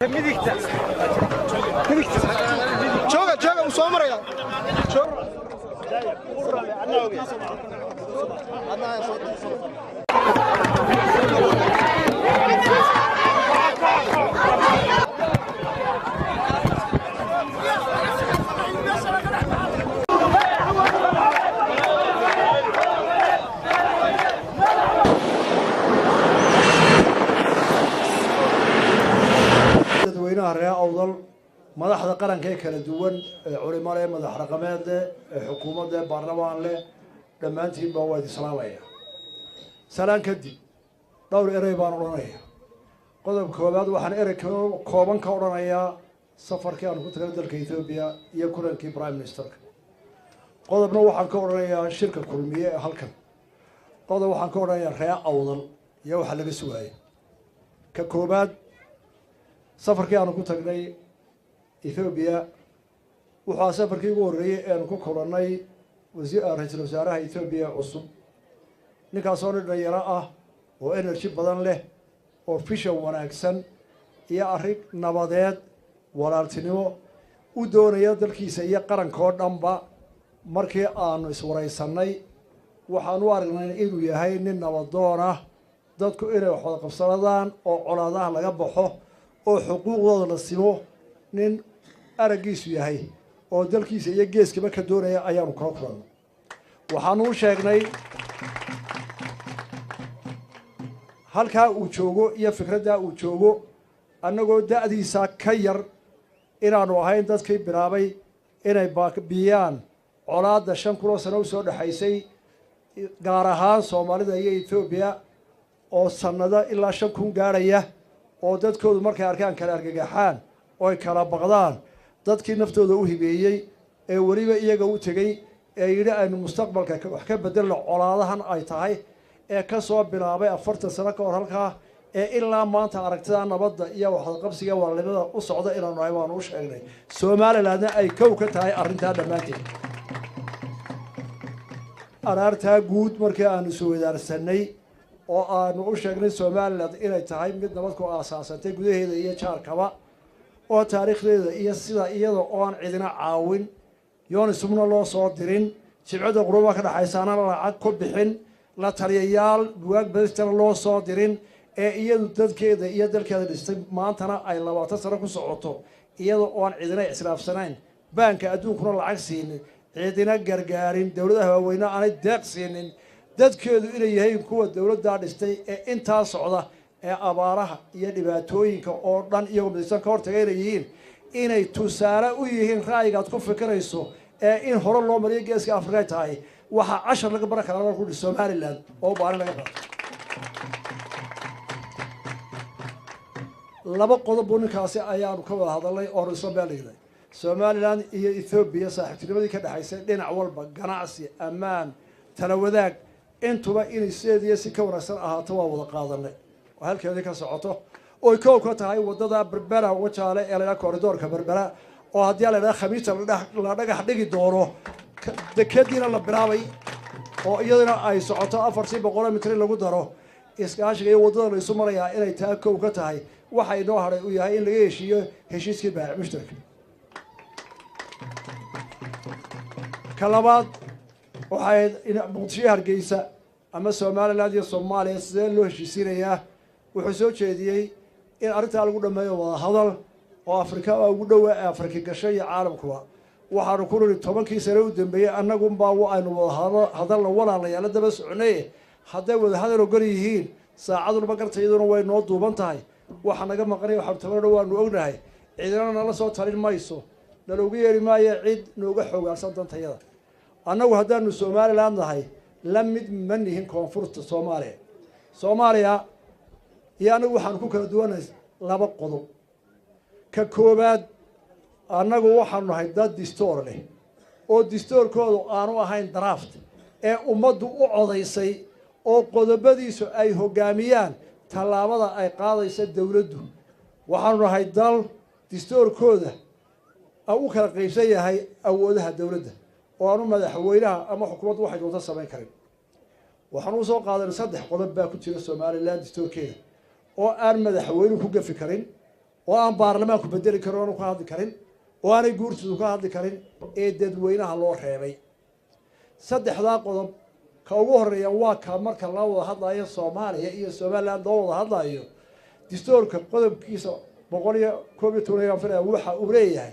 midigta jooga uu soo maraya reer awdal madaxda qaranka ee kala duwan culimo leh madax raqameed leh xukuumadda baarlamaan leh dhammaantiin baa waa islaamaya salaan kadib dhowr eray baan odhanaya qodob koobaad waxaan erey kooban ka odhanayaa safarkii aan ku tagay dalka Ethiopia iyo kulankii prime ministerka qodobna waxaan ka odhanayaa shirka kulmiye ee halkan qodob waxaan ka odhanayaa reer awdal iyo waxa laga sugayo ka koobaad safarkii aan ku tagnay Ethiopia wuxuu safarkii ugu horeeyay ee aan ku kulannay ra'iisul wasaaraha Ethiopia cusub ninkaas oo dhalinyaro ah oo energy badan leh oo vision wanaagsan iyo arrin nabadeed walaaltinimo u doonaya dalkiisa iyo qarankoo dhanba markii aanu iswaraysanay waxaan u aragnay inuu yahay nin nabadoon ah dadku inay wax wada qabsadaan oo colaadaha laga baxo oo xuquuqdooda la simo nin aragiisu yahay oo dalkiisa iyo geeskaba ka doonaya ayaanu kala kulannay waxaanu u sheegnay halkaa uu joogo iyo fikraddaa uu joogo annagoo da'diisa ka yar inaanu ahayn dadkii bilaabay inay biyaan colaadda 5 sano u soo dhaxaysay gaar ahaan Soomaalida iyo Ethiopia oo sanado ilaa 5 gaaraya oo dadkoodu markay arkaan kala argagaxaan oo ay kala baqdaan dadkii naftooda u hibeeyay ee waliba iyaga u tagay ee yiri aynu mustaqbalka wax ka bedelno colaadahan ay tahay ee ka soo bilaabay 40 sano ka hor halkaa ee ilaa maanta aragtida nabadda iyo wax qabsiga walaalnimada u socda inaanu ay waan u sheegnay Soomaalilandna ay kow ka tahay arrinta dhamaanteed ararta guud markii aanu soo wadaarsanay oo aanu u sheegnay Soomaaliland inay tahay mid nabad ku aasaasantay gudaheeda iyo jaarkaba oo taariikhdeeda iyo sida iyada oo aan cidina caawin yoon isumna loo soo dirin jibcada quruba ka dhaxaysaana lacag ku bixin la taliyayaal buug badistan loo soo dirin ee iyadu dadkeeda iyo dalkeeda dhistay maantana ay 20 sano ku socoto iyada oo aan cidina islaafsanayn banka adduunkuna lacag siinin cidina gargaarin dawladaha waaweyn aanay deeq siinin dadkeedu inay yahay kuwa dawladda dhistay ee inta socda ee abaaraha iyo dhibaatooyinka oo dhan iyagu midaysan ka hortagayeen inay tusaale u yihiin ra'yiga ku fikirayso ee in hore loo mariyo geeska Afrika tahay waxa 10 laga baran karaa ku Soomaaliland oo baaran laga qaato laba qodob ninkaasi ayaanu ka wada hadalay oo Soomaaliland Soomaaliland iyo Ethiopia saaxiibtinimadii ka dhaxaysay dhinac walba ganacsi amaan tala wadaag intuba inay seediye si ka wanaagsan ahaato waa wada qaadanay oo halkeedii ka socoto oo ay koob ka tahay wadada Berbera wajaale ee la kooridoorka Berbera oo haddii la khamiista la dhagax dhigi doono dekadiina la bilaabay oo iyaduna ay socoto 400 mitir lagu daro iskaashiga iyo wadada la isu marayaa inay taa koob ka tahay waxa ay noo haray u yahay in laga heshiiyo heshiiskii baac mushtarka kalabaad waxay muqdisho Hargeysa ama Soomaaliland iyo Soomaaliya sidee loo heshiisinayaa wuxuu soo jeediyay in arrinta lagu dhameeyo wada hadal oo Afrika ugu dhow Afrika gashay iyo caalamkuba waxaanu ku niri 10 sano u dambeeyay annagu baa aynu wada hadal walaalayaal daba soconay haday wada hadal ogal yihiin saacaduna gartayaduna way noo duuban tahay waxa naga maqnay waxa tababar waanu ognahay ciidana la soo talin mayso naloogu yeeri maayo cid nooga xoogaalsan dantayada annagu haddaanu Soomaaliland nahay la mid manihin koonfurta Soomaaliya iyo anagu waxaan ku kala duwanahay laba qodob ka koobaad annagu waxaan nahay dad distoor leh oo distoorkoodu aanu ahayn draft ee ummaddu u codaysay oo qodobadiisu ay hogaamiyaan talaabada ay qaadayso dawladdu waxaan nahay dal distoorkooda u kala qaybsan yahay awoodaha dawladda oo aanu madaxweynaha ama xukuumaddu waxay doonto sameyn karin waxaan u soo qaadanay 3 qodob baa ku jira Soomaaliland distoorkeeda oo aan madaxweynuhu ku gafi karin وأنا برلمان كبدل كرون وكهذا كرين وأنا جورت وكهذا كرين إدد وينها الله رهيبي صدق هذا قدم كوهر يوا كمر كلاو هذا يا الصومالي يا الصومال دول هذا يو دستور كقدم كيسة بقولي كوبيتوني أفريقيا وح أوريه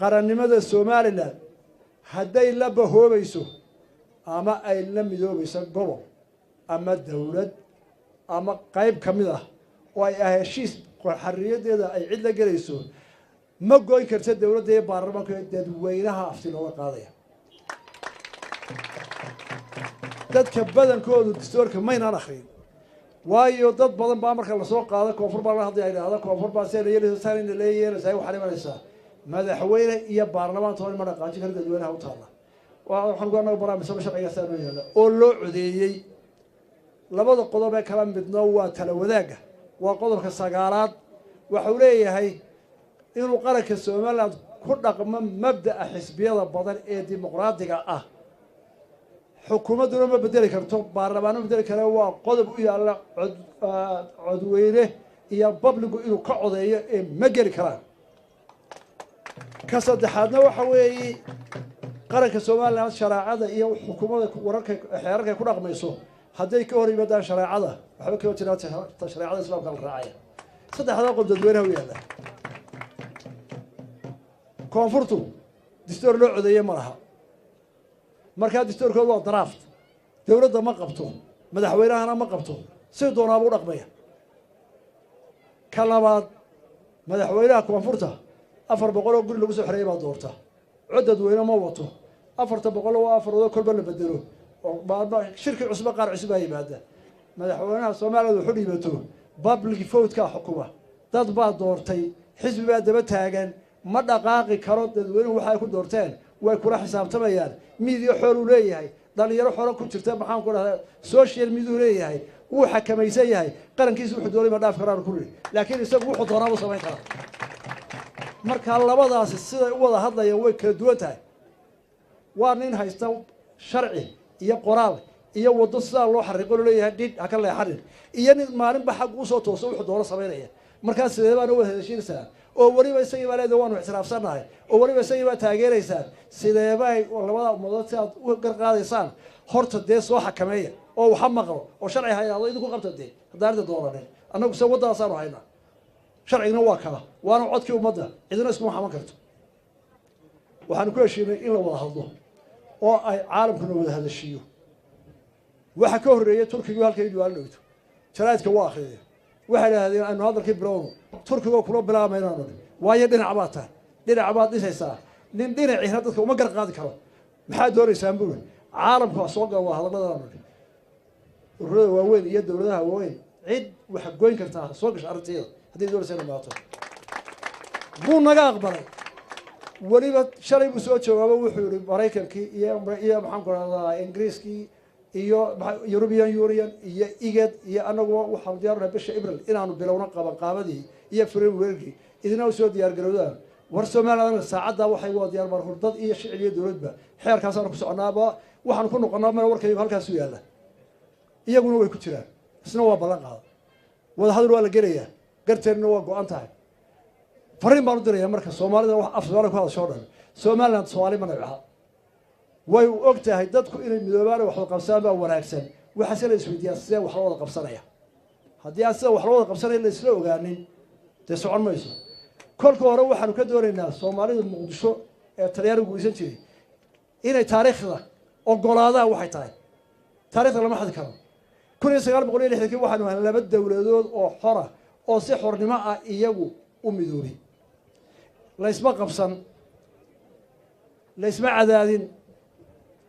قرن ماذا الصومالي لا هداي لبه هو بيسو أما أي لم يدو بيسو قبل أما الدولة أما قايب كمله وأي شيء حرية ده أي عدة جريسو ما قوي كرت الدولة ده بارما كده وينها أفتنوا قاضية dadka badankoodu dastuurka mayna akhrin waayo dad badan baa marka la soo qaado koonfur baa hadii ay dhahdo koonfur baa soo leeyahay in leeyahay waxa dhimanaysa madaxweyne iyo baarlamaanka oo ma dhaqaajin kara dadweynaha u taala waxaan go'aanay barnaamijka sharciga sameeyay oo loo codeeyay labada qodob ee kala midna waa tala wadaaga waa qodobka sagaalaad waxa uu leeyahay inuu qaranka Soomaaliland ku dhaqmo mabda'a xisbiyada badan ee dimuqraadiga ah حكومة ما بدل كرتون بارلمان ما بدل كلا وقدم يلا عدوينه يا بابلغ إنه كعضية مجري كلام كسر حدنا وحوي قرن كسومال لنا شرع هذا يا حكومة ورك حركة يكون رقم يسوع هذا يكوري بدأ شرع هذا حبك يوتنا تشرع هذا سلام كالرعاية صدق هذا قد دوينه وياه كونفورتو دستور له عضية مرها marka dastuurkoodu waa draft dawladda ma qabto madaxweynahana ma qabto si doonaa u dhaqmaya kalabaad madaxweynaha koonfurta 400 oo guri lagu soo xareeyay baa doorta codad weyna ma wato 400 oo afar kolba la bedelo oo shirki cusub qaar cusub ay yimaada madaxweynaha Soomaaliya wuxuu dhibato public vote ka xukuma dad baa doortay xisbi baa daba taagan ma dhaqaaqi karo dadweynuhu waxay ku doorteen way kula xisaabtamayaan midiyo xool u leeyahay dhalinyaro xoolo ku jirta maxaan ku dhahay social media leeyahay uu xakamaysan yahay qarankiisa wuxuu doonay ma dhaaf karaan kulli laakiin isagu wuxuu doonaa uu sameyn kara marka labadaas sida u wada hadlayaan way kala duwan tahay waa nin haysta sharci iyo qoraal iyo wado sida loo xariiqo leeyahay did ha ka leexarin iyo nin maalin ba xaq u soo tooso wuxuu doonaa sameynaya markaas sidee baan u heshiinaysaa oo wariba isagii baa leedahay waanu ixtiraafsanahay oo wariba isagii baa taageeraysaan sidee bay labada umadood si aad u garqaadaysaan horta dee soo xakameeya oo waxa maqlo oo sharci hay'ado idinku qabtay hadaarda dooranay annagu soo wadaasaanu haynaa sharciguna waa kala waana codkii ummadda cidina isku xaman karto waxaan ku heshiinay in la wada hadlo oo ay caalamkuna wada hadashiyo waxa ka horeeyay Turkiga halkay duwaan dhigto jaraadka waa akhriyay waxa la hadeen aanu hadalkii bilowno Turkiga kula bilaamaynaano waayo dhinac baad dhisaysaa nin dhinaciina dadka uma garqaadi karo maxaa doonaysaa buu caalamku soo gal waa hadalladaan ururada waaweyn iyo dawladaha waaweyn cid waxa goyn kartaa soo gasho arrinteeda haddii doonaysaa maato buu naga aqbalay waliba shalay buu soo joogaaba wuxuu yiri Mareykankii iyo maxaan ku raadaa Ingiriiskii iyo European Union iyo IGAD iyo anagu waxaan diyaarnahay bisha April inaanu bilowno qabanqaabadii iyo frameworkii idina soo diyaar garowdaan war Soomaaliland saacada waxay wada diyaar mar hurdad iyo shicib iyo dawladba xeerkaas aan ku soconaaba waxaan ku noqonaa mar warkayga halkaas u yaala iyaguna way ku jiraan isna waa balan qaad wada hadal waa la gelayaa garteedna waa go'an tahay fariin baan u dirayaa marka Soomaalida wax af Soomaali ku hadasho dhan Soomaaliland Soomaali ma nabaca way og tahay dadku inay midoobaan wax wada qabsadaan baa wanaagsan waxa la isweydiiyaa sidee wax wada qabsanaya haddii aan sida wax wada qabsanay la isla ogaanin de socon mayso kolka hore waxaanu ka doonaynaa Soomaalida Muqdisho ee Talyaanigu guulaysan jiray inay taariikhda ogolaadaan waxay tahay taariikhda lama xadi karo 1960 waxaanu ahay laba dawladood oo xor ah oo si xornimo ah iyagu u midoobay la isma qabsan la isma cadaadin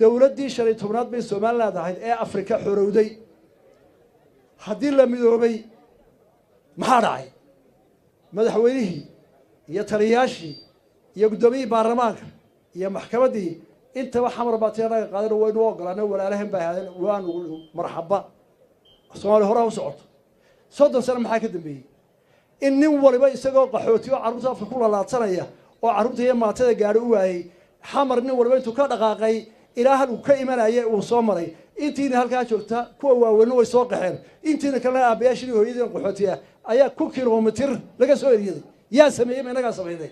dawladdii 15 bay Soomaaliland ahayd ee Afrika xorowday haddii la midoobay maxaa dhacay madaxweynihii iyo taliyaashii iyo gudoomiyihii baarlamaanka iyo maxkamaddii intaba xamar baatiyada qaadan waynu ogolaanay walaalahan baa ahaadeen waanu marxaba Soomaali hore u socoto 30 sano maxaa ka dambeeyay in nin waliba isagoo qaxooti oo carruurta Afrika ku lalaadsanaya oo carruurta iyo maatada gaari u waayay xamar nin waliba intuu ka dhaqaaqay ilaahan uu ka imanayay uu soo maray intiina halka joogta kuwa waaweyn way soo qaxeen intiina kale aabayaashii hooyadii qaxootiya ayaa ku kiiloomitir laga soo eriyay yaa sameeyey ma inagaa sameeyay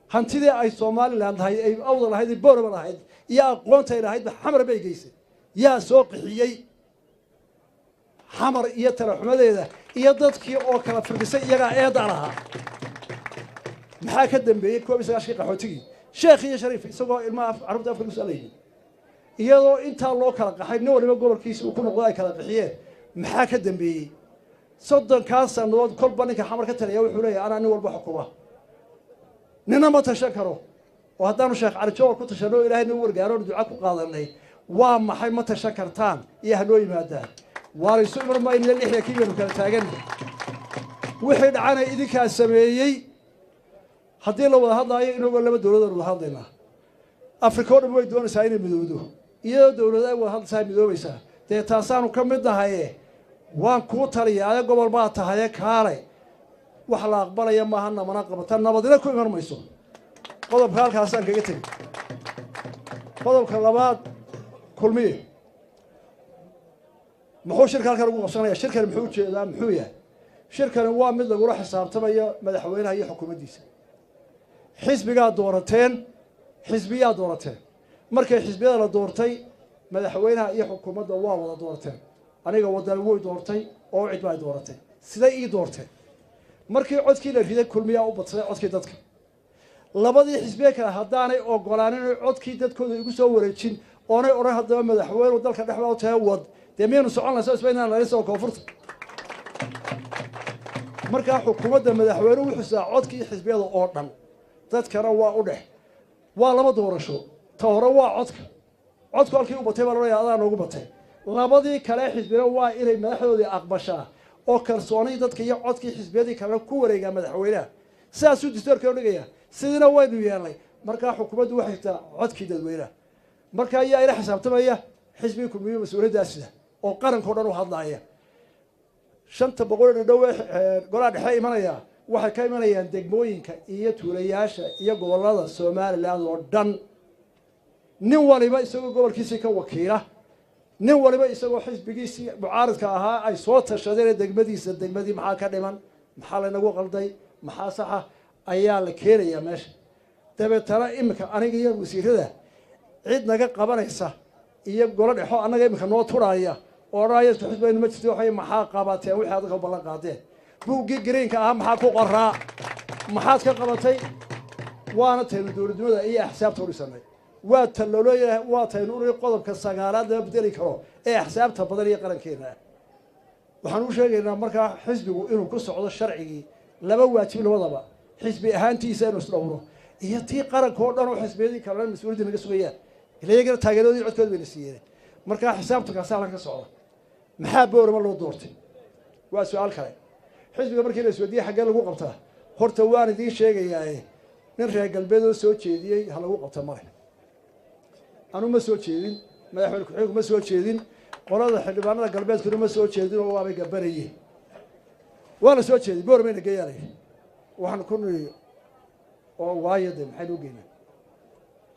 hantidii ay Soomaaliland tahay ay awdal lahayd booraba lahayd iyo aqoonta ay lahayd xamar bay geysay yaa soo qixiyay xamar iyo talaxumadeeda iyo dadkii oo kala firdhisay iyaga eeda lahaa maxaa ka dambeeyay koob isagaashii qaxootigii sheekh iyo shariif isagoo ilmaha carruurta afka ku saalayay iyadoo intaa loo kala qaxay nin waliba gobolkiisa uu ku noqdo ay kala qixiyeen maxaa ka dambeeyay 30 sanadood kolba ninka xamar ka taliya wuxuu leeyahay ana nin walba xukuma nina ma tashan karo oo haddaanu sheekh cali joor ku tashano ilaahay noo wargaaro duca ku qaadanay waa maxay ma tashan kartaan iyo hanoo yimaadaan waarisu marma in la lixda kiibanu kala taagan wixii dhacana idinka sameeyay haddii la wada hadlaayo inuu laba dawladood wada hadlayna afrika oo dhan way doonaysaa inay midowdo iyadoo dawladaha wada hadlaysaa midoobaysaa dee taasaanu ka mid nahay waan ku taliyaa gobol baa tahay kaale wax la aqbalaya maaha namana qabata nabadina ku iman mayso qodobka halkaas aan kaga tagay qodobka labaad kulmiye muxuu shirka halkan ugu qabsanaya shirkan muxuu jeedaa muxuu yahay shirkan waa mid lagu xisaabtamayo madaxweynaha iyo xukuumaddiisa xisbiga doorateen markay xisbiyada la doortay madaxweynaha iyo xukuumadda waa wada doorteen aniga waddan way doortay oo cid baa dooratay siday ii doorteen markii codkii la riday kulmiyaa u badsaday codkii dadka labadii xisbiye kale haddaanay ogolaanin codkii dadkooda igu soo wareejin oonay odhan haddaba madaxweynuhu dalka dhexda u tahay wad dee miyaynu socon lahayn isba inaan laga soo koonfurta markaa xukuumadda madaxweynuhu wuxuu saa codkii xisbiyada oo dhan dadkana waa u dhex waa laba doorasho ta hore waa codku halkii u batay baa looleeyahay adaa noogu batay labadii kale xisbiyada waa inay madaxdoodii aqbashaa oo kalsoonay dadka iyo codkii xisbiyadii kalena ku wareegaa madaxweynaha sidaasuu dastuurka u dhigaya sidiina waynu yeelnay markaa xukuumaddu waxay taa codkii dadweynaha markaa ayaa ila xisaabtamaya xisbigii kulmiye mas-uuliyaddaasida oo qarankao dhan u hadlaaya 500 dhow golaha dhexe imanaya waxay ka imanayaan degmooyinka iyo tuulayaasha iyo gobollada Soomaaliland oo dhan nin waliba isagoo gobolkiisa ka wakiila nin waliba isagoo xisbigiisii mucaaradka ahaa ay soo tashadeen degmadii maxaa ka dhiman maxaa la nagu qalday maxaa saxa ayaa la keenayaa meesha dabeetana imika aniga iyo wasiirada cid naga qabanaysa iyo golo dhexo annaga imika noo turaya oo raayis xisbiga ma jirto waxay maxaa qabateen wixii aad ka ballan qaadeen buuggii greenka ah maxaa ku qoraa maxaad ka qabatay waana taynu dowladnimada iyo axsaabta u dhisanay waa talooleeyahay waa taynu qodobka 9aad la bedeli karo ee axsaabta badan iyo qarankeena waxaan u sheegaynaa markaa xisbigu inuu ku socdo sharcigii laba waajib labadaba xisbi ahaantiisa inuu isdhowro iyo tii qaranka oo dhan oo xisbiyadii kale mas'uuliyadda naga sugayaan ilayagana taageeradii codkooda bay la siiyeen markaa xisaabta ka saalan ka socda maxaa boorama loo doortay waa su'aal kale xisbiga markii la isweydiiyay xagee lagu qabtaa horta waan idiin sheegayaa nin reer galbeed oo soo jeediyay ha lagu qabto mare anu ma soo jeedin madaxweyne ku-xigeenku ma soo jeedin qolada xildhibaanada galbeedkuna ma soo jeedin oo waabay gabanayeen waa la soo jeeday boormayna geeyaalay waxaan ku niri oo waayade maxay loo geynaa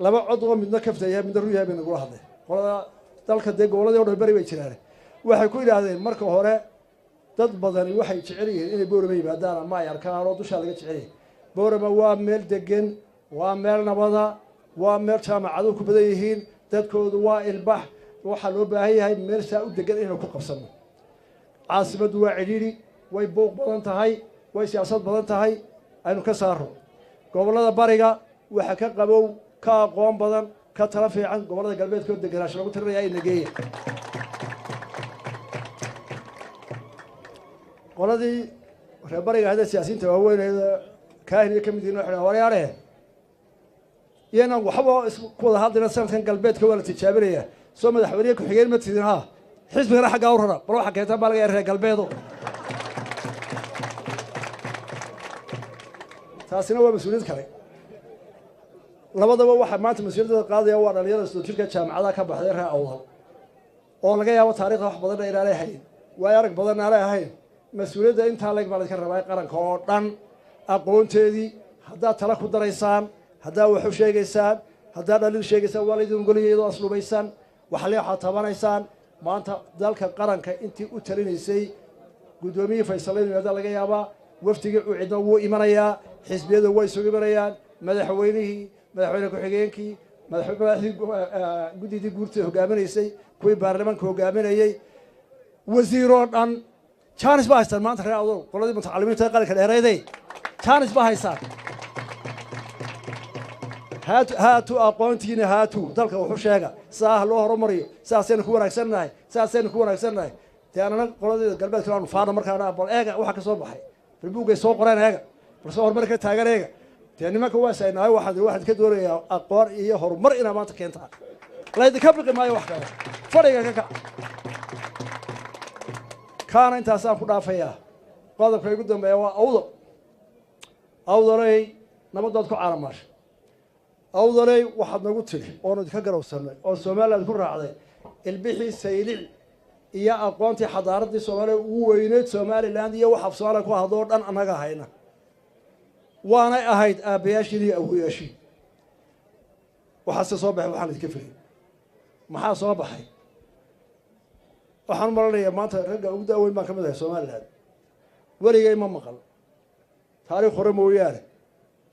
laba cod oo midna kaftaya midna ruuyahay bay nagula hadlay qolada dalka dee goboladii oo dhan bari bay jiraan waxay ku yidhaahdeen marka hore dad badani waxay jecel yihiin inay boorama yimaadaan ama ay arkaan oo dushaa laga jecel yahay boorama waa meel degan waa meel nabada waa meel jaamacadu ku badan yihiin dadkoodu waa ilbax waxaa loo baahan yahay meel saa u degan inaynu ku qabsano caasimaddu waa cidhiidhi way buuq badan tahay way siyaasad badan tahay aynu ka saaro gobollada bariga waxa ka qabow ka aqoon badan ka tala fiican gobollada galbeedka oo deganaansho lagu tirinayaa in la geeya qoladii reer bariga hadda siyaasiyiinta waaweyneeda kaahiniya ka mid yihiin waxay waryaareen iyana waxba ku wada hadlayna sanadkan galbeedka waa la tijaabinaya soo madaxweyne ku-xigeen ma tidin ha xisbigana xaggaa u rara bal waxa keentaan baa laga yahay reer galbeedo taasina waa mas-uuliyad kale labadaba waxaa maanta mas-uuliyadda qaadaya waa dhalinyarada sodojirka jaamacadaha ka baxday reer awdal oo laga yaabo taariikhda wax badanna inaanay hayn waayo arag badanna aanay ahayn mas-uuliyadda intaa leeg baa laydka rabaa qaranka oo dhan aqoonteedii haddaad tala ku daraysaan haddaad wax u sheegaysaan haddaad dhaliil sheegaysaan waa laydin ogolaya iyadoo aslubaysaan waxle waxaad tabanaysaan maanta dalka qaranka intii u talinaysay guddoomiyihii faysal inuu yidhahda laga yaabaa wafdigii uu cidna wuu imanayaa xisbiyadu way isugu imanayaan madaxweynihii madaxweyne ku-xigeenkii madaxdii guddidii guurta hogaaminaysay kuwii baarlamaanka hogaaminayay wasiiroo dhan jaanis baa haystaan maanta reer awdal qoladii mutacalimiinta qaranka dheerayday jaanis baa haystaan haatu aqoontiina haatu dalka wuxuu sheega sidaa loo horumariyo sidaasaynu ku wanaagsannahay dee anana qoladeeda galbeedka aanu faana markaana bal eega waxa ka soo baxay balbuugay soo qoreen eega balse horumar ka taagan eega dee nimanka waasaynahay waxaad ka doonayaa aqoon iyo horumar inaa maanta keentaa laydinka biqi maayo wax kale fadhiga ka kac kaana intaasaan ku dhaafayaa qodobka igu dambeeya waa awdalay nabadood ku caalamaashay awdalay waxaad nagu tidhi oonu idinka garowsannay oo somaliland ku raacday ilbixii saylic iyo aqoontii xadaaraddii soomaaliya ugu weyneyd somaliland iyo wax af soomaaliya ku hadlo oo dhan annaga hayna waanay ahayd aabbayaashiin iyo awooyaashiin waxaase soo baxay waxaan idinka filay maxaa soo baxay waxaan u malanayaa maanta ragga ugu daaweyn baan ka mid ahay somaliland weligay ma maqal taariikh hore mooyaane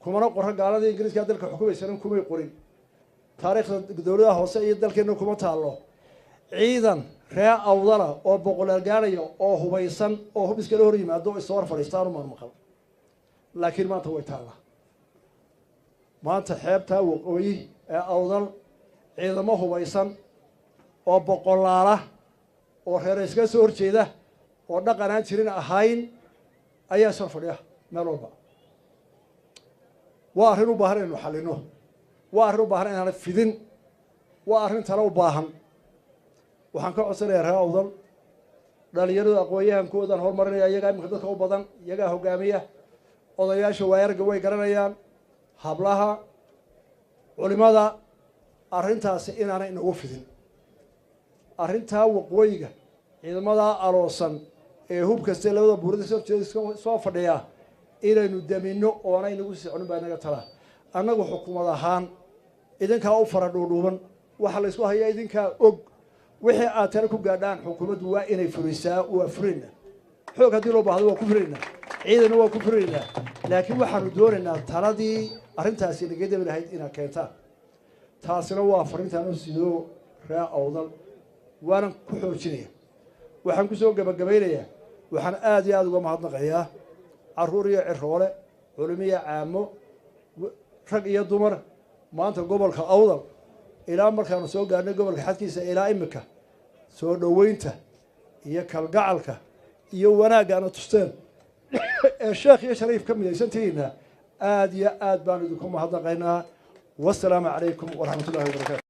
kumana qoran gaaladii ingiriiskaa dalka xukumaysanan kumay qorin taariikhda dowladaha hoose iyo dalkeenna kuma taallo ciidan ree awdala oo boqolaal gaadhaya oo hubaysan oo hub iskala hor yimaado o isoo hor fadhiistaan umaan maqal laakiin maanta way taallaa maanta xeebtaa waqooyi ee awdal ciidamo hubaysan oo boqolaala oo reera iskaga soo horjeeda oo dhaqan aan jirin ahayn ayaa is hor fadhiya meel walba waa arrin u baahan inaynu xallino waa arrin u baahan inaana fidin waa arrin tale u baahan waxaan ka codsanayaa reer awdal dhalinyaradu aqoon-yahankoodan horumarinaya iyagaa iminka dadka u badan iyagaa hogaamiya odayaasha waayarga way garanayaan hablaha culimada arrintaasi inaana inagu fidin arrintaa waqooyiga ciidamadaa aloosan ee hub kastee labada buurada soo fadhiya inaynu damino oona inagu soconin baa inaga tala annagu xukuumad ahaan idinkaa u fara dhuudhuuban waxa la ysku hayaa idinkaa og wixii aad tale ku gaadhaan xukuumaddu waa inay furisaa waa furayna xoog haddii loo baahdo waa ku furaynaa ciidanna waa ku furaynaa laakiin waxaanu doonaynaa taladii arrintaasi naga dabi lahayd inaad keentaan taasina waa fariintaanu sidoo ree awdal waanan ku xoojinaya waxaan ku soo gabagabaynayaa waxaan aad iyo aada uga mahadnaqayaa carruur iyo ciroole culimiyo caamo rag iyo dumar maanta gobolka awdal ilaa markaanu soo gaarnay gobolka xadkiisa ilaa imika soo dhoweynta iyo kalgacalka iyo wanaaggaana tusteen ee sheekh iyo shariif ka midaysantihiina aad iyo aad baanu idinku mahadnaqaynaa wassalaamu calaykum waraxmat ullahi wabarakatu